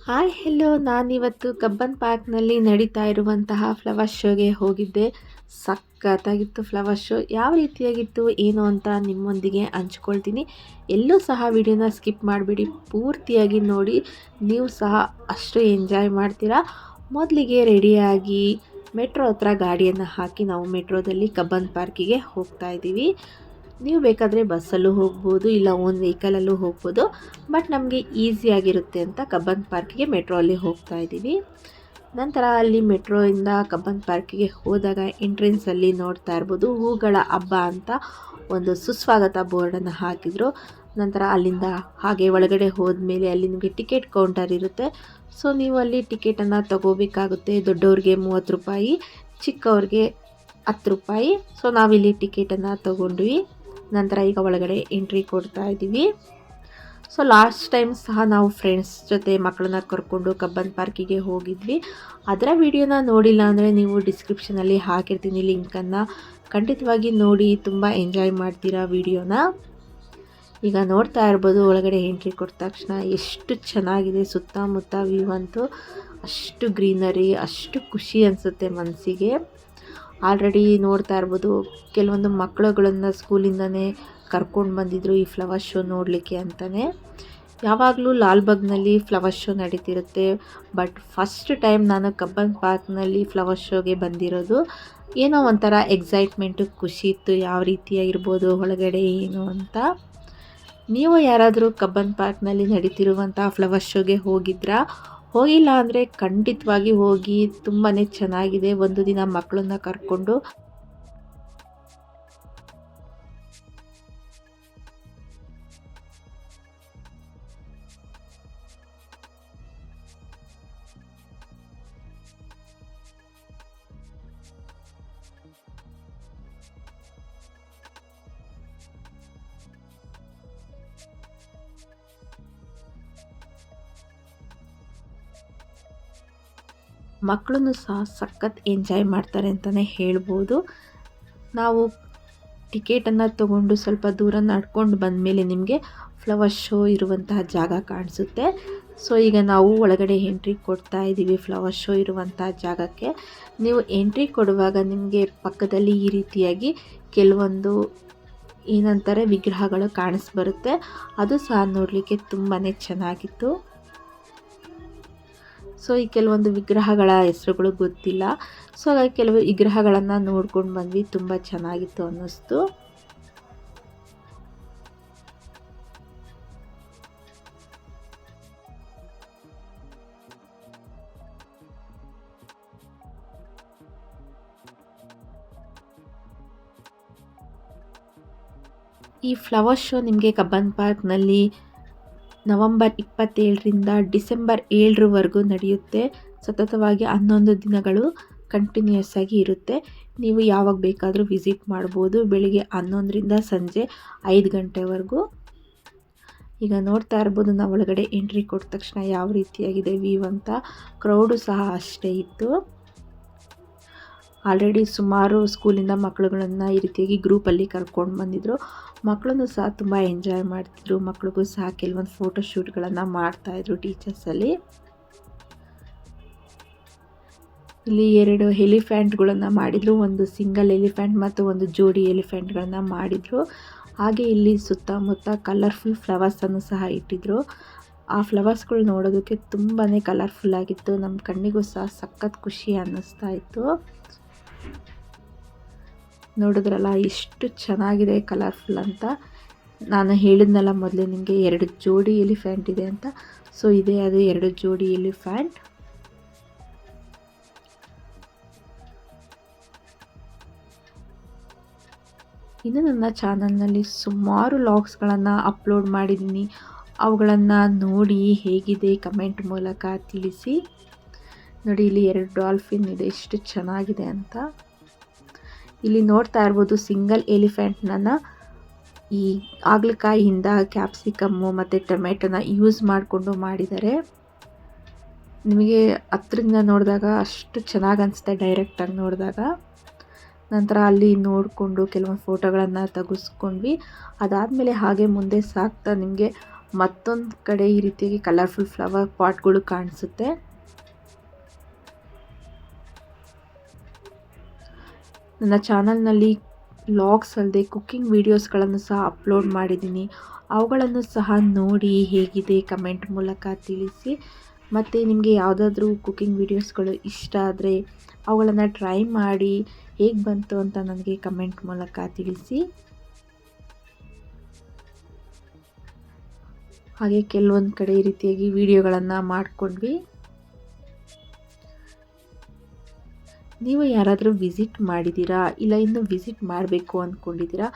Hi hello, ನಾನಿವತ್ತು Cubbon ಪಾರ್ಕ್ನಲ್ಲಿ ನಡೀತಾ ಇರುವಂತಹ ಫ್ಲವರ್ ಶೋಗೆ ಹೋಗಿದ್ದೆ. ಸಖತ್ತಾಗಿತ್ತು ಫ್ಲವರ್ ಶೋ. ಯಾವ ರೀತಿಯಾಗಿತ್ತು ಏನು ಅಂತ ನಿಮ್ಮೊಂದಿಗೆ ಹಂಚ್ಕೊಳ್ತೀನಿ. ಎಲ್ಲೂ ಸಹ ವಿಡಿಯೋನ ಸ್ಕಿಪ್ ಮಾಡಿಬಿಡಿ, ಪೂರ್ತಿಯಾಗಿ ನೋಡಿ. ನೀವು ಸಹ ಅಷ್ಟು ಎಂಜಾಯ್ ಮಾಡ್ತೀರಾ. ಮೊದಲಿಗೆ ರೆಡಿಯಾಗಿ ಮೆಟ್ರೋ ಹತ್ರ ಗಾಡಿಯನ್ನು ಹಾಕಿ ನಾವು ಮೆಟ್ರೋದಲ್ಲಿ ಕಬ್ಬನ್ ಪಾರ್ಕಿಗೆ ಹೋಗ್ತಾ ಇದ್ದೀವಿ. ನೀವು ಬೇಕಾದರೆ ಬಸ್ಸಲ್ಲೂ ಹೋಗ್ಬೋದು, ಇಲ್ಲ ಓನ್ ವೆಹಿಕಲಲ್ಲೂ ಹೋಗ್ಬೋದು. ಬಟ್ ನಮಗೆ ಈಸಿಯಾಗಿರುತ್ತೆ ಅಂತ ಕಬ್ಬನ್ ಪಾರ್ಕಿಗೆ ಮೆಟ್ರೋ ಅಲ್ಲಿ ಹೋಗ್ತಾ ಇದ್ದೀವಿ. ನಂತರ ಅಲ್ಲಿ ಮೆಟ್ರೋಯಿಂದ ಕಬ್ಬನ್ ಪಾರ್ಕಿಗೆ ಹೋದಾಗ ಎಂಟ್ರೆನ್ಸಲ್ಲಿ ನೋಡ್ತಾ ಇರ್ಬೋದು, ಹೂಗಳ ಹಬ್ಬ ಅಂತ ಒಂದು ಸುಸ್ವಾಗತ ಬೋರ್ಡನ್ನು ಹಾಕಿದರು. ನಂತರ ಅಲ್ಲಿಂದ ಹಾಗೆ ಒಳಗಡೆ ಹೋದ್ಮೇಲೆ ಅಲ್ಲಿ ನಿಮಗೆ ಟಿಕೆಟ್ ಕೌಂಟರ್ ಇರುತ್ತೆ. ಸೊ ನೀವು ಅಲ್ಲಿ ಟಿಕೆಟನ್ನು ತಗೋಬೇಕಾಗುತ್ತೆ. ದೊಡ್ಡವ್ರಿಗೆ 30 ರೂಪಾಯಿ, ಚಿಕ್ಕವ್ರಿಗೆ 10 ರೂಪಾಯಿ. ಸೊ ನಾವಿಲ್ಲಿ ಟಿಕೆಟನ್ನು ತಗೊಂಡ್ವಿ. ನಂತರ ಈಗ ಒಳಗಡೆ ಎಂಟ್ರಿ ಕೊಡ್ತಾ ಇದ್ದೀವಿ. ಸೊ ಲಾಸ್ಟ್ ಟೈಮ್ ಸಹ ನಾವು ಫ್ರೆಂಡ್ಸ್ ಜೊತೆ ಮಕ್ಕಳನ್ನ ಕರ್ಕೊಂಡು ಕಬ್ಬನ್ ಪಾರ್ಕಿಗೆ ಹೋಗಿದ್ವಿ. ಅದರ ವಿಡಿಯೋನ ನೋಡಿಲ್ಲ ಅಂದರೆ ನೀವು ಡಿಸ್ಕ್ರಿಪ್ಷನಲ್ಲಿ ಹಾಕಿರ್ತೀನಿ ಲಿಂಕನ್ನು, ಖಂಡಿತವಾಗಿ ನೋಡಿ. ತುಂಬ ಎಂಜಾಯ್ ಮಾಡ್ತೀರಾ ವಿಡಿಯೋನ. ಈಗ ನೋಡ್ತಾ ಇರ್ಬೋದು, ಒಳಗಡೆ ಎಂಟ್ರಿ ಕೊಟ್ಟ ತಕ್ಷಣ ಎಷ್ಟು ಚೆನ್ನಾಗಿದೆ ಸುತ್ತಮುತ್ತ ವ್ಯೂ ಅಂತೂ. ಅಷ್ಟು ಗ್ರೀನರಿ, ಅಷ್ಟು ಖುಷಿ ಅನಿಸುತ್ತೆ ಮನಸ್ಸಿಗೆ. ಆಲ್ರೆಡಿ ನೋಡ್ತಾ ಇರ್ಬೋದು, ಕೆಲವೊಂದು ಮಕ್ಕಳುಗಳನ್ನು ಸ್ಕೂಲಿಂದನೇ ಕರ್ಕೊಂಡು ಬಂದಿದ್ದರು ಈ ಫ್ಲವರ್ ಶೋ ನೋಡಲಿಕ್ಕೆ ಅಂತಲೇ. ಯಾವಾಗಲೂ ಲಾಲ್ಬಾಗ್ನಲ್ಲಿ ಫ್ಲವರ್ ಶೋ ನಡೀತಿರುತ್ತೆ, ಬಟ್ ಫಸ್ಟ್ ಟೈಮ್ ನಾನು ಕಬ್ಬನ್ ಪಾರ್ಕ್ನಲ್ಲಿ ಫ್ಲವರ್ ಶೋಗೆ ಬಂದಿರೋದು. ಏನೋ ಒಂಥರ ಎಕ್ಸೈಟ್ಮೆಂಟು, ಖುಷಿ ಇತ್ತು. ಯಾವ ರೀತಿಯಾಗಿರ್ಬೋದು ಒಳಗಡೆ ಏನು ಅಂತ. ನೀವು ಯಾರಾದರೂ ಕಬ್ಬನ್ ಪಾರ್ಕ್ನಲ್ಲಿ ನಡೀತಿರುವಂಥ ಫ್ಲವರ್ ಶೋಗೆ ಹೋಗಿದ್ರಾ? ಹೋಗಿಲ್ಲ ಅಂದರೆ ಖಂಡಿತವಾಗಿ ಹೋಗಿ, ತುಂಬಾ ಚೆನ್ನಾಗಿದೆ. ಒಂದು ದಿನ ಮಕ್ಕಳನ್ನ ಕರ್ಕೊಂಡು ಮಕ್ಕಳನ್ನು ಸಹ ಸಖತ್ ಎಂಜಾಯ್ ಮಾಡ್ತಾರೆ ಅಂತಲೇ ಹೇಳ್ಬೋದು. ನಾವು ಟಿಕೆಟನ್ನು ತೊಗೊಂಡು ಸ್ವಲ್ಪ ದೂರ ನಡ್ಕೊಂಡು ಬಂದಮೇಲೆ ನಿಮಗೆ ಫ್ಲವರ್ ಶೋ ಇರುವಂತಹ ಜಾಗ ಕಾಣಿಸುತ್ತೆ. ಸೊ ಈಗ ನಾವು ಒಳಗಡೆ ಎಂಟ್ರಿ ಕೊಡ್ತಾ ಇದ್ದೀವಿ ಫ್ಲವರ್ ಶೋ ಇರುವಂಥ ಜಾಗಕ್ಕೆ. ನೀವು ಎಂಟ್ರಿ ಕೊಡುವಾಗ ನಿಮಗೆ ಪಕ್ಕದಲ್ಲಿ ಈ ರೀತಿಯಾಗಿ ಕೆಲವೊಂದು ಏನಂತಾರೆ ವಿಗ್ರಹಗಳು ಕಾಣಿಸ್ಬರುತ್ತೆ. ಅದು ಸಹ ನೋಡಲಿಕ್ಕೆ ತುಂಬಾ ಚೆನ್ನಾಗಿತ್ತು. ಸೊ ಈ ಕೆಲವೊಂದು ವಿಗ್ರಹಗಳ ಹೆಸರುಗಳು ಗೊತ್ತಿಲ್ಲ. ಸೊ ಹಾಗಾಗಿ ಕೆಲವು ವಿಗ್ರಹಗಳನ್ನು ನೋಡ್ಕೊಂಡು ಬಂದ್ವಿ. ತುಂಬ ಚೆನ್ನಾಗಿತ್ತು ಅನ್ನಿಸ್ತು. ಈ ಫ್ಲವರ್ ಶೋ ನಿಮಗೆ ಕಬ್ಬನ್ ಪಾರ್ಕ್ನಲ್ಲಿ ನವಂಬರ್ 27ರಿಂದ ಡಿಸೆಂಬರ್ 7ರವರೆಗೂ ನಡೆಯುತ್ತೆ. ಸತತವಾಗಿ 11 ದಿನಗಳು ಕಂಟಿನ್ಯೂಸ್ ಆಗಿ ಇರುತ್ತೆ. ನೀವು ಯಾವಾಗ ಬೇಕಾದರೂ ವಿಸಿಟ್ ಮಾಡ್ಬೋದು, ಬೆಳಿಗ್ಗೆ 11ರಿಂದ ಸಂಜೆ 5 ಗಂಟೆವರೆಗೂ. ಈಗ ನೋಡ್ತಾ ಇರ್ಬೋದು, ನಾವು ಒಳಗಡೆ ಎಂಟ್ರಿ ಕೊಟ್ಟ ತಕ್ಷಣ ಯಾವ ರೀತಿಯಾಗಿದೆ ವ್ಯೂ ಅಂತ. ಕ್ರೌಡು ಸಹ ಅಷ್ಟೇ ಇತ್ತು. ಆಲ್ರೆಡಿ ಸುಮಾರು ಸ್ಕೂಲಿಂದ ಮಕ್ಕಳುಗಳನ್ನು ಈ ರೀತಿಯಾಗಿ ಗ್ರೂಪಲ್ಲಿ ಕರ್ಕೊಂಡು ಬಂದಿದ್ದರು. ಮಕ್ಕಳನ್ನು ಸಹ ತುಂಬ ಎಂಜಾಯ್ ಮಾಡ್ತಿದ್ರು. ಮಕ್ಕಳಿಗೂ ಸಹ ಕೆಲವೊಂದು ಫೋಟೋಶೂಟ್ಗಳನ್ನು ಮಾಡ್ತಾಯಿದ್ರು ಟೀಚರ್ಸಲ್ಲಿ. ಇಲ್ಲಿ 2 ಎಲಿಫೆಂಟ್ಗಳನ್ನು ಮಾಡಿದರು. ಒಂದು ಸಿಂಗಲ್ ಎಲಿಫೆಂಟ್ ಮತ್ತು ಒಂದು ಜೋಡಿ ಎಲಿಫೆಂಟ್ಗಳನ್ನು ಮಾಡಿದರು. ಹಾಗೆ ಇಲ್ಲಿ ಸುತ್ತಮುತ್ತ ಕಲರ್ಫುಲ್ ಫ್ಲವರ್ಸನ್ನು ಸಹ ಇಟ್ಟಿದ್ರು. ಆ ಫ್ಲವರ್ಸ್ಗಳು ನೋಡೋದಕ್ಕೆ ತುಂಬಾ ಕಲರ್ಫುಲ್ ಆಗಿತ್ತು. ನಮ್ಮ ಕಣ್ಣಿಗೂ ಸಹ ಸಖತ್ ಖುಷಿ ಅನ್ನಿಸ್ತಾ ಇತ್ತು. ನೋಡಿದ್ರಲ್ಲ ಎಷ್ಟು ಚೆನ್ನಾಗಿದೆ ಕಲರ್ಫುಲ್ ಅಂತ. ನಾನು ಹೇಳಿದ್ನಲ್ಲ ಮೊದಲೇ ನಿಮಗೆ 2 ಜೋಡಿ ಎಲಿಫೆಂಟ್ ಇದೆ ಅಂತ. ಸೊ ಇದೆ ಅದು 2 ಜೋಡಿ ಎಲಿಫೆಂಟ್. ಇನ್ನು ನನ್ನ ಚಾನಲ್ನಲ್ಲಿ ಸುಮಾರು ವ್ಲಾಗ್ಸ್ಗಳನ್ನು ಅಪ್ಲೋಡ್ ಮಾಡಿದ್ದೀನಿ. ಅವುಗಳನ್ನು ನೋಡಿ ಹೇಗಿದೆ ಕಮೆಂಟ್ ಮೂಲಕ ತಿಳಿಸಿ. ನೋಡಿ, ಇಲ್ಲಿ 2 ಡಾಲ್ಫಿನ್ ಇದೆ, ಎಷ್ಟು ಚೆನ್ನಾಗಿದೆ ಅಂತ. ಇಲ್ಲಿ ನೋಡ್ತಾ ಇರ್ಬೋದು, ಸಿಂಗಲ್ ಎಲಿಫೆಂಟ್ನನ್ನು ಈ ಹಾಗಲಕಾಯಿಯಿಂದ ಕ್ಯಾಪ್ಸಿಕಮ್ಮು ಮತ್ತು ಟೊಮೆಟೊನ ಯೂಸ್ ಮಾಡಿಕೊಂಡು ಮಾಡಿದ್ದಾರೆ. ನಿಮಗೆ ಹತ್ರದಿಂದ ನೋಡಿದಾಗ ಅಷ್ಟು ಚೆನ್ನಾಗಿ ಅನಿಸುತ್ತೆ ಡೈರೆಕ್ಟಾಗಿ ನೋಡಿದಾಗ. ನಂತರ ಅಲ್ಲಿ ನೋಡಿಕೊಂಡು ಕೆಲವೊಂದು ಫೋಟೋಗಳನ್ನು ತೆಗೆಸ್ಕೊಂಡ್ವಿ. ಅದಾದಮೇಲೆ ಹಾಗೆ ಮುಂದೆ ಸಾಗ್ತಾ ನಿಮಗೆ ಮತ್ತೊಂದು ಕಡೆ ಈ ರೀತಿಯಾಗಿ ಕಲರ್ಫುಲ್ ಫ್ಲವರ್ ಪಾಟ್ಗಳು ಕಾಣಿಸುತ್ತೆ. ನನ್ನ ಚಾನಲ್ನಲ್ಲಿ ವ್ಲಾಗ್ಸ್ ಅಲ್ಲದೆ ಕುಕ್ಕಿಂಗ್ ವೀಡಿಯೋಸ್ಗಳನ್ನು ಸಹ ಅಪ್ಲೋಡ್ ಮಾಡಿದ್ದೀನಿ. ಅವುಗಳನ್ನು ಸಹ ನೋಡಿ ಹೇಗಿದೆ ಕಮೆಂಟ್ ಮೂಲಕ ತಿಳಿಸಿ. ಮತ್ತು ನಿಮಗೆ ಯಾವುದಾದ್ರೂ ಕುಕ್ಕಿಂಗ್ ವೀಡಿಯೋಸ್ಗಳು ಇಷ್ಟ ಆದರೆ ಅವುಗಳನ್ನು ಟ್ರೈ ಮಾಡಿ ಹೇಗೆ ಬಂತು ಅಂತ ನನಗೆ ಕಮೆಂಟ್ ಮೂಲಕ ತಿಳಿಸಿ. ಹಾಗೆ ಕೆಲವೊಂದು ಕಡೆ ಈ ರೀತಿಯಾಗಿ ವಿಡಿಯೋಗಳನ್ನು ಮಾಡಿಕೊಂಡ್ವಿ. ನೀವು ಯಾರಾದರೂ ವಿಸಿಟ್ ಮಾಡಿದ್ದೀರಾ, ಇಲ್ಲ ಇನ್ನು ವಿಸಿಟ್ ಮಾಡಬೇಕು ಅಂದ್ಕೊಂಡಿದ್ದೀರಾ,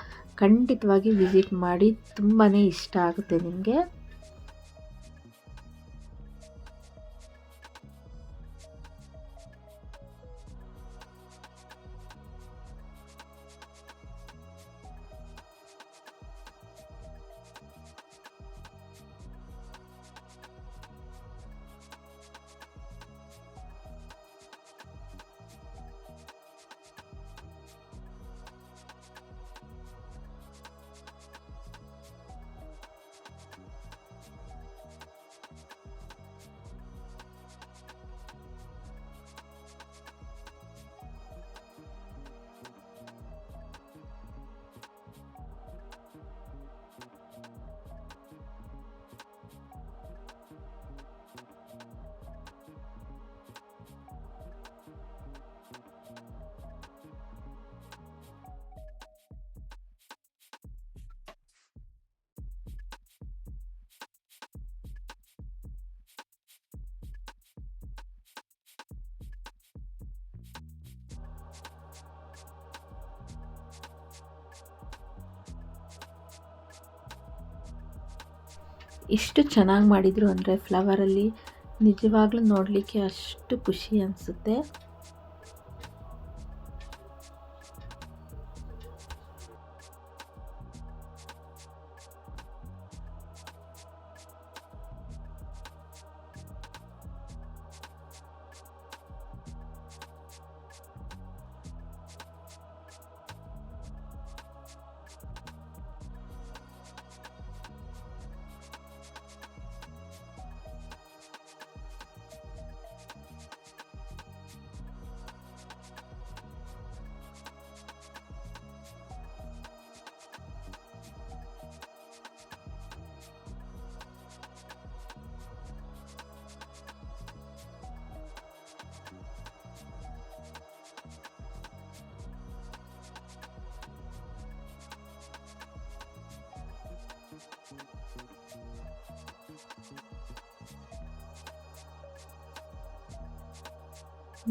ಖಂಡಿತವಾಗಿ ವಿಸಿಟ್ ಮಾಡಿ. ತುಂಬಾ ಇಷ್ಟ ಆಗುತ್ತೆ ನಿಮಗೆ. ಎಷ್ಟು ಚೆನ್ನಾಗಿ ಮಾಡಿದರು ಅಂದರೆ ಫ್ಲವರಲ್ಲಿ ನಿಜವಾಗ್ಲೂ ನೋಡಲಿಕ್ಕೆ ಅಷ್ಟು ಖುಷಿ ಅನಿಸುತ್ತೆ.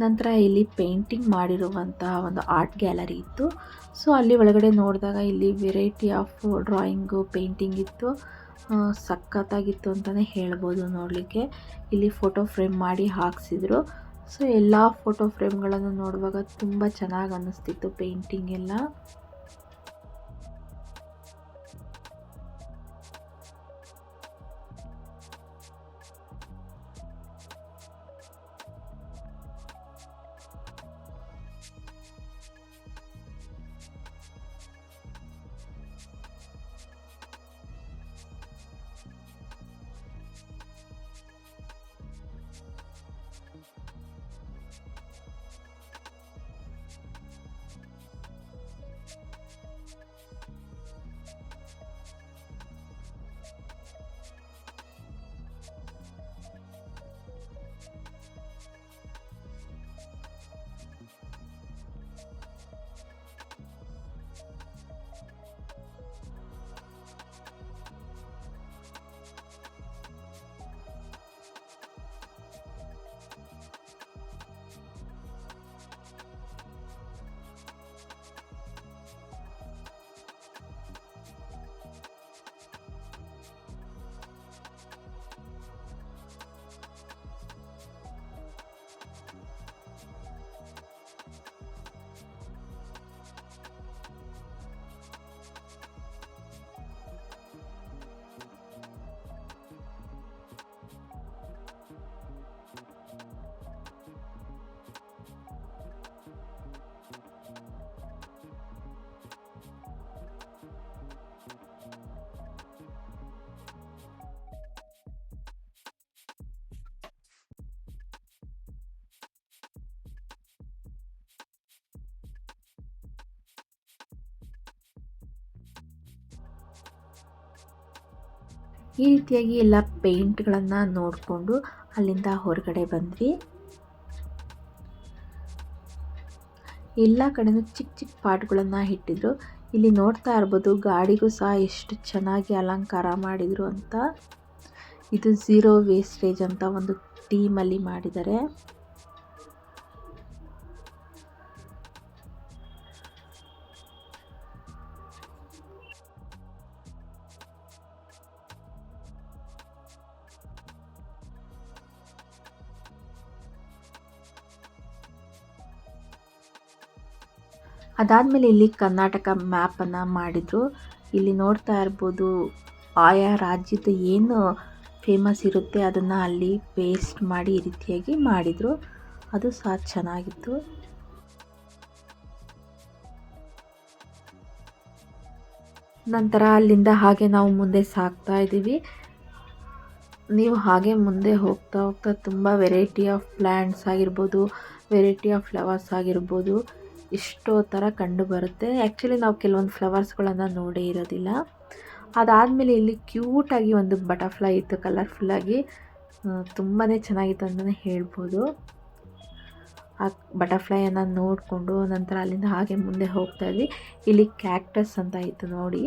ನಂತರ ಇಲ್ಲಿ ಪೇಂಟಿಂಗ್ ಮಾಡಿರುವಂತಹ ಒಂದು ಆರ್ಟ್ ಗ್ಯಾಲರಿ ಇತ್ತು. ಸೊ ಅಲ್ಲಿ ಒಳಗಡೆ ನೋಡಿದಾಗ ಇಲ್ಲಿ ವೆರೈಟಿ ಆಫ್ ಡ್ರಾಯಿಂಗು ಪೇಂಟಿಂಗ್ ಇತ್ತು. ಸಖತ್ತಾಗಿತ್ತು ಅಂತಲೇ ಹೇಳ್ಬೋದು ನೋಡಲಿಕ್ಕೆ. ಇಲ್ಲಿ ಫೋಟೋ ಫ್ರೇಮ್ ಮಾಡಿ ಹಾಕ್ಸಿದ್ರು. ಸೊ ಎಲ್ಲ ಫೋಟೋ ಫ್ರೇಮ್ಗಳನ್ನು ನೋಡುವಾಗ ತುಂಬ ಚೆನ್ನಾಗಿ ಅನ್ನಿಸ್ತಿತ್ತು ಪೇಂಟಿಂಗ್ ಎಲ್ಲ. ಈ ರೀತಿಯಾಗಿ ಎಲ್ಲ ಪೇಂಟ್ಗಳನ್ನು ನೋಡಿಕೊಂಡು ಅಲ್ಲಿಂದ ಹೊರಗಡೆ ಬಂದ್ವಿ. ಎಲ್ಲ ಕಡೆನೂ ಚಿಕ್ಕ ಚಿಕ್ಕ ಪಾಟ್ಗಳನ್ನು ಇಟ್ಟಿದ್ರು. ಇಲ್ಲಿ ನೋಡ್ತಾ ಇರ್ಬೋದು ಗಾಡಿಗೂ ಸಹ ಎಷ್ಟು ಚೆನ್ನಾಗಿ ಅಲಂಕಾರ ಮಾಡಿದರು ಅಂತ. ಇದು ಝೀರೋ ವೇಸ್ಟೇಜ್ ಅಂತ ಒಂದು ಥೀಮಲ್ಲಿ ಮಾಡಿದ್ದಾರೆ. ಅದಾದಮೇಲೆ ಇಲ್ಲಿ ಕರ್ನಾಟಕ ಮ್ಯಾಪನ್ನು ಮಾಡಿದರು. ಇಲ್ಲಿ ನೋಡ್ತಾ ಇರ್ಬೋದು ಆಯಾ ರಾಜ್ಯದ ಏನು ಫೇಮಸ್ ಇರುತ್ತೆ ಅದನ್ನು ಅಲ್ಲಿ ಪೇಸ್ಟ್ ಮಾಡಿ ಈ ರೀತಿಯಾಗಿ ಮಾಡಿದರು. ಅದು ಸಹ ಚೆನ್ನಾಗಿತ್ತು. ನಂತರ ಅಲ್ಲಿಂದ ಹಾಗೆ ನಾವು ಮುಂದೆ ಸಾಗ್ತಾ ಇದ್ದೀವಿ. ನೀವು ಹಾಗೆ ಮುಂದೆ ಹೋಗ್ತಾ ಹೋಗ್ತಾ ತುಂಬ ವೆರೈಟಿ ಆಫ್ ಪ್ಲ್ಯಾಂಟ್ಸ್ ಆಗಿರ್ಬೋದು, ವೆರೈಟಿ ಆಫ್ ಫ್ಲವರ್ಸ್ ಆಗಿರ್ಬೋದು, ಎಷ್ಟೋ ಥರ ಕಂಡು ಬರುತ್ತೆ. ಆ್ಯಕ್ಚುಲಿ ನಾವು ಕೆಲವೊಂದು ಫ್ಲವರ್ಸ್ಗಳನ್ನು ನೋಡೇ ಇರೋದಿಲ್ಲ. ಅದಾದಮೇಲೆ ಇಲ್ಲಿ ಕ್ಯೂಟಾಗಿ ಒಂದು ಬಟರ್ಫ್ಲೈ ಇತ್ತು, ಕಲರ್ಫುಲ್ಲಾಗಿ ತುಂಬಾ ಚೆನ್ನಾಗಿತ್ತು ಅಂತಲೇ ಹೇಳ್ಬೋದು. ಆ ಬಟರ್ಫ್ಲೈಯನ್ನು ನೋಡಿಕೊಂಡು ನಂತರ ಅಲ್ಲಿಂದ ಹಾಗೆ ಮುಂದೆ ಹೋಗ್ತಾ ಇದ್ವಿ. ಇಲ್ಲಿ ಕ್ಯಾಕ್ಟಸ್ ಅಂತ ಇತ್ತು ನೋಡಿ.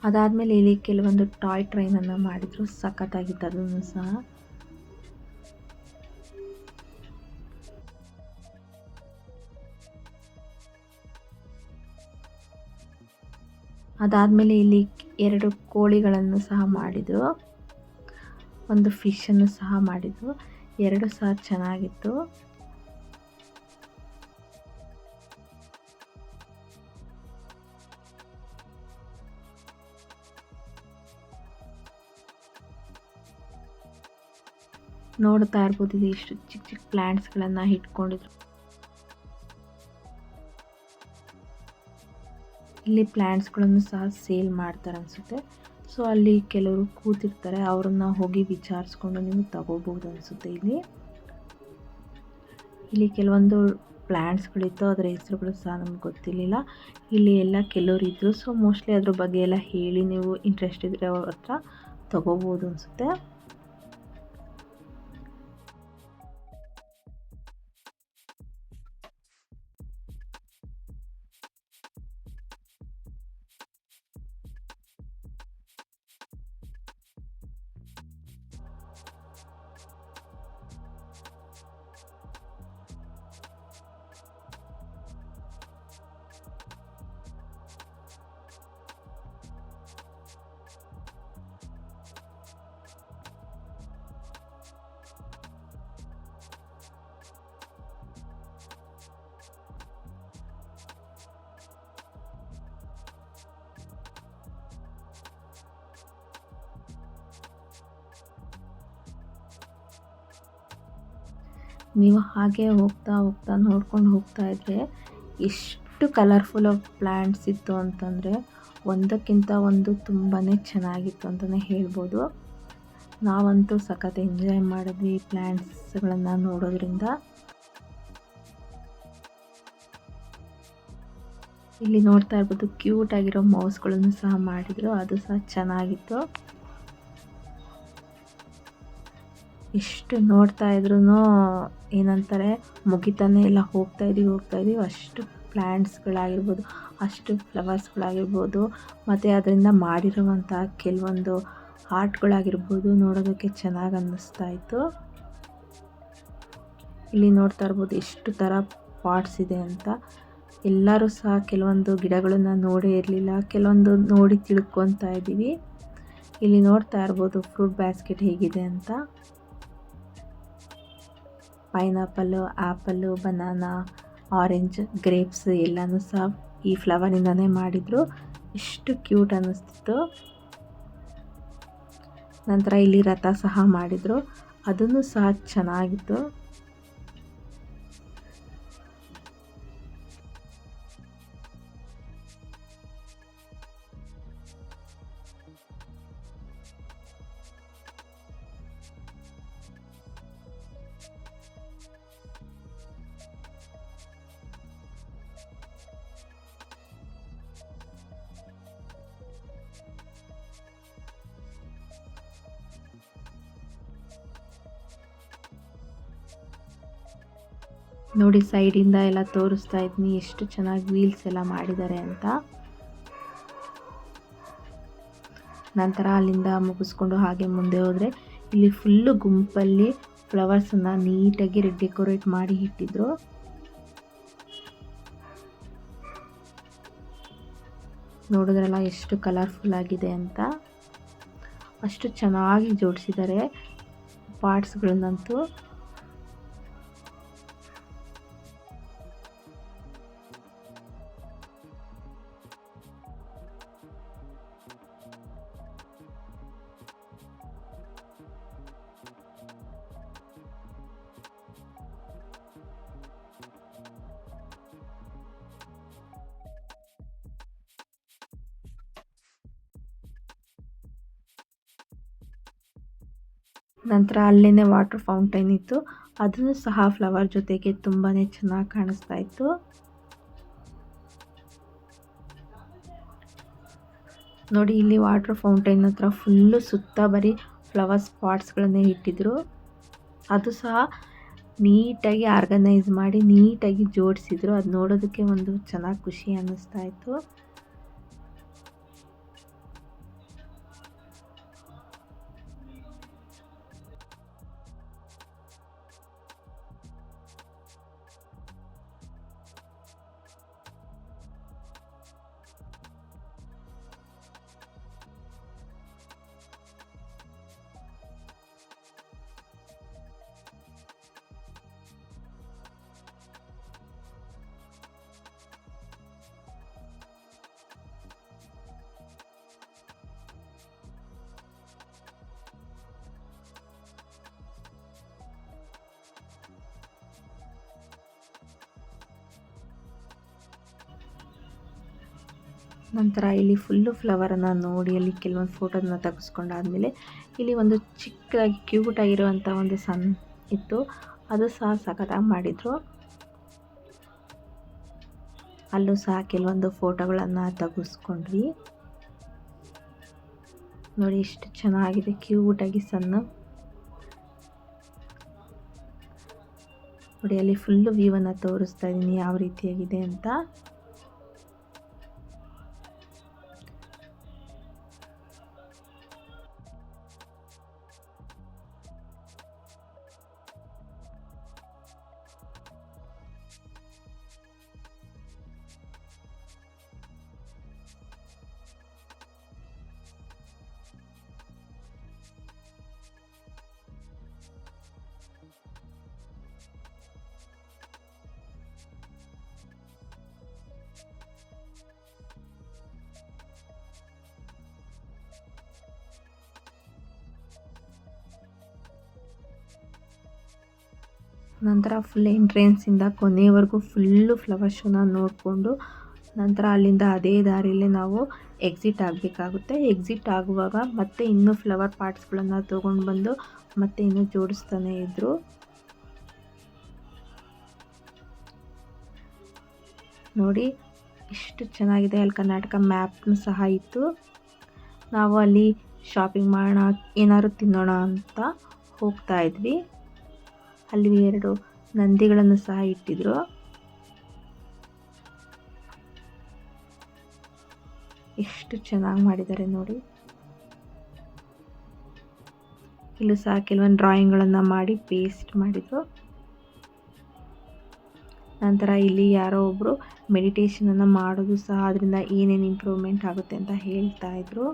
ಅದಾದಮೇಲೆ ಇಲ್ಲಿ ಕೆಲವೊಂದು ಟಾಯ್ ಟ್ರೈನನ್ನು ಮಾಡಿದರು, ಸಖತ್ತಾಗಿತ್ತು ಅದನ್ನು ಸಹ. ಅದಾದಮೇಲೆ ಇಲ್ಲಿ 2 ಕೋಳಿಗಳನ್ನು ಸಹ ಮಾಡಿದರು, ಒಂದು ಫಿಶನ್ನು ಸಹ ಮಾಡಿದರು. 2 ಸಹ ಚೆನ್ನಾಗಿತ್ತು. ನೋಡ್ತಾ ಇರ್ಬೋದು ಇದು ಎಷ್ಟು ಚಿಕ್ಕ ಚಿಕ್ಕ ಪ್ಲ್ಯಾಂಟ್ಸ್ಗಳನ್ನು ಇಟ್ಕೊಂಡಿದ್ರು. ಇಲ್ಲಿ ಪ್ಲ್ಯಾಂಟ್ಸ್ಗಳನ್ನು ಸಹ ಸೇಲ್ ಮಾಡ್ತಾರೆ ಅನಿಸುತ್ತೆ. ಸೊ ಅಲ್ಲಿ ಕೆಲವರು ಕೂತಿರ್ತಾರೆ, ಅವ್ರನ್ನ ಹೋಗಿ ವಿಚಾರಿಸ್ಕೊಂಡು ನೀವು ತಗೋಬಹುದು ಅನಿಸುತ್ತೆ. ಇಲ್ಲಿ ಕೆಲವೊಂದು ಪ್ಲ್ಯಾಂಟ್ಸ್ಗಳಿತ್ತು, ಅದರ ಹೆಸರುಗಳು ಸಹ ನಮ್ಗೆ ಗೊತ್ತಿರಲಿಲ್ಲ. ಇಲ್ಲಿ ಎಲ್ಲ ಕೆಲವರು ಇದ್ದರು. ಸೊ ಮೋಸ್ಟ್ಲಿ ಅದ್ರ ಬಗ್ಗೆ ಎಲ್ಲ ಹೇಳಿ ನೀವು ಇಂಟ್ರೆಸ್ಟ್ ಇದ್ದರೆ ಅವ್ರ ಹತ್ರ ತಗೋಬೋದು ಅನಿಸುತ್ತೆ. ನೀವು ಹಾಗೆ ಹೋಗ್ತಾ ಹೋಗ್ತಾ ನೋಡ್ಕೊಂಡು ಹೋಗ್ತಾ ಇದ್ದರೆ ಎಷ್ಟು ಕಲರ್ಫುಲ್ ಆಫ್ ಪ್ಲ್ಯಾಂಟ್ಸ್ ಇತ್ತು ಅಂತಂದರೆ ಒಂದಕ್ಕಿಂತ ಒಂದು ತುಂಬಾ ಚೆನ್ನಾಗಿತ್ತು ಅಂತಲೇ ಹೇಳ್ಬೋದು. ನಾವಂತೂ ಸಖತ್ ಎಂಜಾಯ್ ಮಾಡಿದ್ವಿ ಪ್ಲ್ಯಾಂಟ್ಸ್ಗಳನ್ನು ನೋಡೋದ್ರಿಂದ. ಇಲ್ಲಿ ನೋಡ್ತಾ ಇರ್ಬೋದು ಕ್ಯೂಟಾಗಿರೋ ಮೌಸ್ಗಳನ್ನು ಸಹ ಮಾಡಿದರು, ಅದು ಸಹ ಚೆನ್ನಾಗಿತ್ತು. ಎಷ್ಟು ನೋಡ್ತಾ ಇದ್ರೂ ಏನಂತಾರೆ ಮುಗಿತಾನೆ ಎಲ್ಲ ಹೋಗ್ತಾ ಇದ್ದೀವಿ. ಅಷ್ಟು ಪ್ಲ್ಯಾಂಟ್ಸ್ಗಳಾಗಿರ್ಬೋದು, ಅಷ್ಟು ಫ್ಲವರ್ಸ್ಗಳಾಗಿರ್ಬೋದು, ಮತ್ತು ಅದರಿಂದ ಮಾಡಿರುವಂಥ ಕೆಲವೊಂದು ಆರ್ಟ್ಗಳಾಗಿರ್ಬೋದು ನೋಡೋದಕ್ಕೆ ಚೆನ್ನಾಗಿ ಅನ್ನಿಸ್ತಾ ಇತ್ತು. ಇಲ್ಲಿ ನೋಡ್ತಾ ಇರ್ಬೋದು ಎಷ್ಟು ಥರ ಪಾಟ್ಸ್ ಇದೆ ಅಂತ. ಎಲ್ಲರೂ ಸಹ ಕೆಲವೊಂದು ಗಿಡಗಳನ್ನು ನೋಡೇ ಇರಲಿಲ್ಲ, ಕೆಲವೊಂದು ನೋಡಿ ತಿಳ್ಕೊತಾ ಇದ್ದೀವಿ. ಇಲ್ಲಿ ನೋಡ್ತಾ ಇರ್ಬೋದು ಫ್ರೂಟ್ ಬ್ಯಾಸ್ಕೆಟ್ ಹೇಗಿದೆ ಅಂತ. Pineapple, apple, banana, orange, grapes ಎಲ್ಲನೂ ಸಹ ಈ ಫ್ಲವರಿಂದನೇ ಮಾಡಿದರು. ಎಷ್ಟು ಕ್ಯೂಟ್ ಅನ್ನಿಸ್ತಿತ್ತು. ನಂತರ ಇಲ್ಲಿ ರಥ ಸಹ ಮಾಡಿದರು, ಅದನ್ನು ಸಹ ಚೆನ್ನಾಗಿತ್ತು. ನೋಡಿ ಸೈಡಿಂದ ಎಲ್ಲ ತೋರಿಸ್ತಾ ಇದ್ದೀನಿ ಎಷ್ಟು ಚೆನ್ನಾಗಿ ವೀಲ್ಸ್ ಎಲ್ಲ ಮಾಡಿದ್ದಾರೆ ಅಂತ. ನಂತರ ಅಲ್ಲಿಂದ ಮುಗಿಸ್ಕೊಂಡು ಹಾಗೆ ಮುಂದೆ ಹೋದರೆ ಇಲ್ಲಿ ಫುಲ್ಲು ಗುಂಪಲ್ಲಿ ಫ್ಲವರ್ಸನ್ನು ನೀಟಾಗಿ ಡೆಕೋರೇಟ್ ಮಾಡಿ ಇಟ್ಟಿದ್ರು. ನೋಡಿದ್ರಲ್ಲ ಎಷ್ಟು ಕಲರ್ಫುಲ್ ಆಗಿದೆ ಅಂತ, ಅಷ್ಟು ಚೆನ್ನಾಗಿ ಜೋಡಿಸಿದ್ದಾರೆ ಪಾರ್ಟ್ಸ್ಗಳನ್ನಂತೂ. ನಂತರ ಅಲ್ಲೇ ವಾಟರ್ ಫೌಂಟೈನ್ ಇತ್ತು, ಅದನ್ನು ಸಹ ಫ್ಲವರ್ ಜೊತೆಗೆ ತುಂಬಾ ಚೆನ್ನಾಗಿ ಕಾಣಿಸ್ತಾ ಇತ್ತು. ನೋಡಿ ಇಲ್ಲಿ ವಾಟರ್ ಫೌಂಟೈನ್ ಹತ್ರ ಫುಲ್ಲು ಸುತ್ತ ಬರೀ ಫ್ಲವರ್ ಸ್ಪಾಟ್ಸ್ಗಳನ್ನೇ ಇಟ್ಟಿದ್ರು. ಅದು ಸಹ ನೀಟಾಗಿ ಆರ್ಗನೈಸ್ ಮಾಡಿ ನೀಟಾಗಿ ಜೋಡಿಸಿದ್ರು. ಅದು ನೋಡೋದಕ್ಕೆ ಒಂದು ಚೆನ್ನಾಗಿ ಖುಷಿ ಅನ್ನಿಸ್ತಾ ಇತ್ತು. ನಂತರ ಇಲ್ಲಿ ಫುಲ್ಲು ಫ್ಲವರನ್ನು ನೋಡಿ ಅಲ್ಲಿ ಕೆಲವೊಂದು ಫೋಟೋದನ್ನ ತೆಗೆಸ್ಕೊಂಡಾದ್ಮೇಲೆ ಇಲ್ಲಿ ಒಂದು ಚಿಕ್ಕದಾಗಿ ಕ್ಯೂಟಾಗಿರುವಂಥ ಒಂದು ಸಣ್ಣ ಇತ್ತು, ಅದು ಸಹ ಸಖತ್ತಾಗಿ ಮಾಡಿದರು. ಅಲ್ಲೂ ಸಹ ಕೆಲವೊಂದು ಫೋಟೋಗಳನ್ನು ತೆಗೆಸ್ಕೊಂಡ್ವಿ. ನೋಡಿ ಎಷ್ಟು ಚೆನ್ನಾಗಿದೆ ಕ್ಯೂಟಾಗಿ ಸಣ್ಣ. ನೋಡಿ ಅಲ್ಲಿ ಫುಲ್ಲು ವ್ಯೂವನ್ನು ತೋರಿಸ್ತಾ ಇದ್ದೀನಿ ಯಾವ ರೀತಿಯಾಗಿದೆ ಅಂತ. ನಂತರ ಫುಲ್ ಎಂಟ್ರೆನ್ಸಿಂದ ಕೊನೆಯವರೆಗೂ ಫುಲ್ಲು ಫ್ಲವರ್ ಶೋನ ನೋಡಿಕೊಂಡು ನಂತರ ಅಲ್ಲಿಂದ ಅದೇ ದಾರಿಯಲ್ಲೇ ನಾವು ಎಕ್ಸಿಟ್ ಆಗಬೇಕಾಗುತ್ತೆ. ಎಕ್ಸಿಟ್ ಆಗುವಾಗ ಮತ್ತೆ ಇನ್ನೂ ಫ್ಲವರ್ ಪಾರ್ಟ್ಸ್ಗಳನ್ನು ತೊಗೊಂಡು ಬಂದು ಮತ್ತೆ ಇನ್ನೂ ಜೋಡಿಸ್ತಾನೆ ಇದ್ದರು. ನೋಡಿ ಎಷ್ಟು ಚೆನ್ನಾಗಿದೆ. ಅಲ್ಲಿ ಕರ್ನಾಟಕ ಮ್ಯಾಪ್ನು ಸಹ ಇತ್ತು. ನಾವು ಅಲ್ಲಿ ಶಾಪಿಂಗ್ ಮಾಡೋಣ, ಏನಾದ್ರು ತಿನ್ನೋಣ ಅಂತ ಹೋಗ್ತಾ ಇದ್ವಿ. ಅಲ್ಲಿ 2 ನಂದಿಗಳನ್ನು ಸಹ ಇಟ್ಟಿದ್ರು. ಎಷ್ಟು ಚೆನ್ನಾಗಿ ಮಾಡಿದ್ದಾರೆ ನೋಡಿ. ಇಲ್ಲೂ ಸಹ ಕೆಲವೊಂದು ಡ್ರಾಯಿಂಗ್ಗಳನ್ನು ಮಾಡಿ ಪೇಸ್ಟ್ ಮಾಡಿದ್ರು. ನಂತರ ಇಲ್ಲಿ ಯಾರೋ ಒಬ್ಬರು ಮೆಡಿಟೇಷನನ್ನು ಮಾಡೋದು ಸಹ ಅದರಿಂದ ಏನೇನು ಇಂಪ್ರೂವ್ಮೆಂಟ್ ಆಗುತ್ತೆ ಅಂತ ಹೇಳ್ತಾ ಇದ್ರು.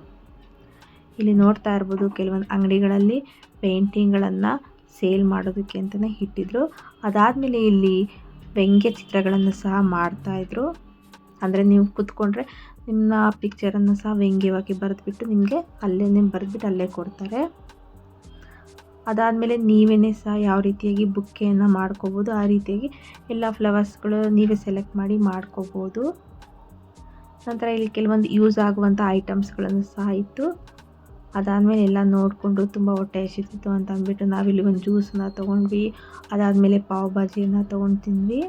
ಇಲ್ಲಿ ನೋಡ್ತಾ ಇರ್ಬೋದು ಕೆಲವೊಂದು ಅಂಗಡಿಗಳಲ್ಲಿ ಪೇಂಟಿಂಗ್ಗಳನ್ನು ಸೇಲ್ ಮಾಡೋದಕ್ಕೆ ಅಂತಲೇ ಇಟ್ಟಿದ್ರು. ಅದಾದಮೇಲೆ ಇಲ್ಲಿ ವ್ಯಂಗ್ಯ ಚಿತ್ರಗಳನ್ನು ಸಹ ಮಾಡ್ತಾಯಿದ್ರು. ಅಂದರೆ ನೀವು ಕೂತ್ಕೊಂಡ್ರೆ ನಿಮ್ಮ ಪಿಕ್ಚರನ್ನು ಸಹ ವ್ಯಂಗ್ಯವಾಗಿ ಬರೆದ್ಬಿಟ್ಟು ನಿಮಗೆ ಅಲ್ಲೇ ಬರೆದ್ಬಿಟ್ಟು ಅಲ್ಲೇ ಕೊಡ್ತಾರೆ. ಅದಾದಮೇಲೆ ನೀವೇ ಸಹ ಯಾವ ರೀತಿಯಾಗಿ ಬುಕ್ಕೆಯನ್ನು ಮಾಡ್ಕೋಬೋದು, ಆ ರೀತಿಯಾಗಿ ಎಲ್ಲ ಫ್ಲವರ್ಸ್ಗಳು ನೀವೇ ಸೆಲೆಕ್ಟ್ ಮಾಡಿ ಮಾಡ್ಕೋಬೋದು. ನಂತರ ಇಲ್ಲಿ ಕೆಲವೊಂದು ಯೂಸ್ ಆಗುವಂಥ ಐಟಮ್ಸ್ಗಳನ್ನು ಸಹ ಇತ್ತು. ಅದಾದಮೇಲೆ ಎಲ್ಲ ನೋಡಿಕೊಂಡು ತುಂಬ ಹೊಟ್ಟೆ ಹಸಿತಿತ್ತು ಅಂತ ಅಂದ್ಬಿಟ್ಟು ನಾವಿಲ್ಲಿ ಒಂದು ಜ್ಯೂಸನ್ನ ತೊಗೊಂಡ್ವಿ. ಅದಾದಮೇಲೆ ಪಾವ್ ಭಾಜಿಯನ್ನು ತೊಗೊಂಡು ತಿಂದ್ವಿ.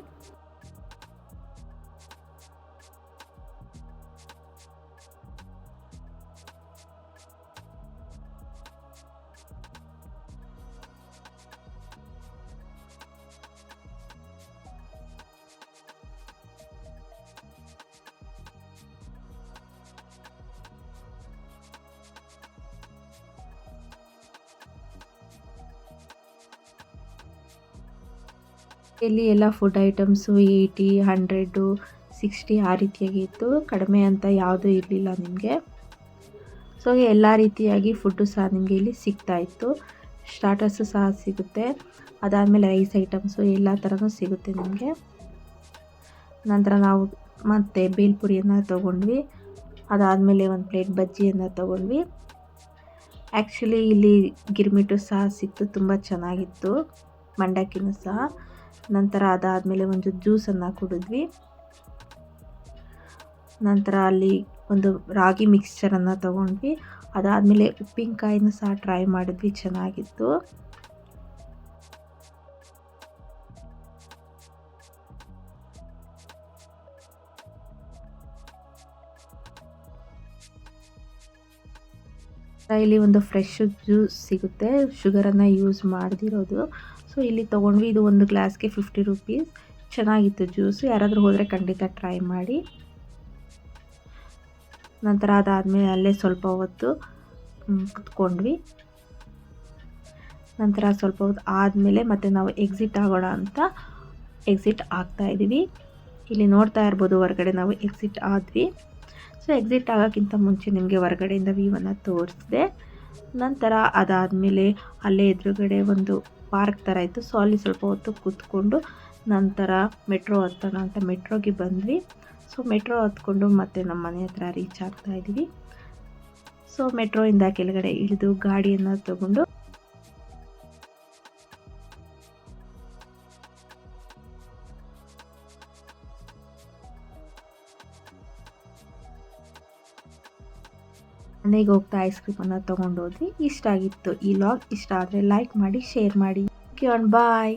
ಇಲ್ಲಿ ಎಲ್ಲ ಫುಡ್ ಐಟಮ್ಸು 80, 100, 60 ಆ ರೀತಿಯಾಗಿ ಇತ್ತು. ಕಡಿಮೆ ಅಂತ ಯಾವುದೂ ಇರಲಿಲ್ಲ ನಿಮಗೆ. ಸೊ ಎಲ್ಲ ರೀತಿಯಾಗಿ ಫುಡ್ಡು ಸಹ ನಿಮಗೆ ಇಲ್ಲಿ ಸಿಗ್ತಾ ಇತ್ತು. ಸ್ಟಾರ್ಟರ್ಸು ಸಹ ಸಿಗುತ್ತೆ. ಅದಾದಮೇಲೆ ರೈಸ್ ಐಟಮ್ಸು ಎಲ್ಲ ಥರನೂ ಸಿಗುತ್ತೆ ನಿಮಗೆ. ನಂತರ ನಾವು ಮತ್ತೆ ಬೇಲ್ಪುರಿಯನ್ನು ತೊಗೊಂಡ್ವಿ. ಅದಾದಮೇಲೆ ಒಂದು ಪ್ಲೇಟ್ ಬಜ್ಜಿಯನ್ನು ತೊಗೊಂಡ್ವಿ. ಆ್ಯಕ್ಚುಲಿ ಇಲ್ಲಿ ಗಿರ್ಮಿಟು ಸಹ ಸಿಕ್ತು, ತುಂಬ ಚೆನ್ನಾಗಿತ್ತು, ಮಂಡಕ್ಕಿನೂ ಸಹ. ನಂತರ ಅದಾದಮೇಲೆ ಒಂದು ಜ್ಯೂಸನ್ನು ಕುಡಿದ್ವಿ. ನಂತರ ಅಲ್ಲಿ ಒಂದು ರಾಗಿ ಮಿಕ್ಸ್ಚರನ್ನು ತೊಗೊಂಡ್ವಿ. ಅದಾದಮೇಲೆ ಉಪ್ಪಿನಕಾಯಿನೂ ಸಹ ಟ್ರೈ ಮಾಡಿದ್ವಿ, ಚೆನ್ನಾಗಿತ್ತು. ಇಲ್ಲಿ ಒಂದು ಫ್ರೆಶ್ ಜ್ಯೂಸ್ ಸಿಗುತ್ತೆ, ಶುಗರನ್ನು ಯೂಸ್ ಮಾಡದಿರೋದು. ಸೊ ಇಲ್ಲಿ ತೊಗೊಂಡ್ವಿ. ಇದು ಒಂದು ಗ್ಲಾಸ್ಗೆ 50 ರೂಪೀಸ್. ಚೆನ್ನಾಗಿತ್ತು ಜ್ಯೂಸು. ಯಾರಾದರೂ ಹೋದರೆ ಖಂಡಿತ ಟ್ರೈ ಮಾಡಿ. ನಂತರ ಅದಾದಮೇಲೆ ಅಲ್ಲೇ ಸ್ವಲ್ಪ ಹೊತ್ತು ಕುತ್ಕೊಂಡ್ವಿ. ನಂತರ ಸ್ವಲ್ಪ ಹೊತ್ತು ಆದಮೇಲೆ ಮತ್ತೆ ನಾವು ಎಕ್ಸಿಟ್ ಆಗೋಣ ಅಂತ ಎಕ್ಸಿಟ್ ಆಗ್ತಾಯಿದ್ದೀವಿ. ಇಲ್ಲಿ ನೋಡ್ತಾ ಇರ್ಬೋದು, ಹೊರಗಡೆ ನಾವು ಎಕ್ಸಿಟ್ ಆದ್ವಿ. ಸೊ ಎಕ್ಸಿಟ್ ಆಗೋಕ್ಕಿಂತ ಮುಂಚೆ ನಿಮಗೆ ಹೊರಗಡೆಯಿಂದ ವ್ಯೂವನ್ನು ತೋರಿಸಿದೆ. ನಂತರ ಅದಾದಮೇಲೆ ಅಲ್ಲೇ ಎದುರುಗಡೆ ಒಂದು ಪಾರ್ಕ್ ಥರ ಇತ್ತು. ಸೊ ಅಲ್ಲಿ ಸ್ವಲ್ಪ ಹೊತ್ತು ಕೂತ್ಕೊಂಡು ನಂತರ ಮೆಟ್ರೋ ಹತ್ತೋಣ ಅಂತ ಮೆಟ್ರೋಗೆ ಬಂದ್ವಿ. ಸೊ ಮೆಟ್ರೋ ಹತ್ಕೊಂಡು ಮತ್ತೆ ನಮ್ಮ ಮನೆ ಹತ್ರ ರೀಚ್ ಆಗ್ತಾಯಿದ್ದೀವಿ. ಸೊ ಮೆಟ್ರೋಯಿಂದ ಕೆಳಗಡೆ ಇಳಿದು ಗಾಡಿಯನ್ನು ತಗೊಂಡು ಮನೆಗೆ ಹೋಗ್ತಾ ಐಸ್ ಕ್ರೀಮನ್ನು ತೊಗೊಂಡೋದ್ವಿ. ಇಷ್ಟ ಆಗಿತ್ತು ಈ ಲಾಗ್. ಇಷ್ಟ ಆದರೆ ಲೈಕ್ ಮಾಡಿ, ಶೇರ್ ಮಾಡಿ. ಬಾಯ್.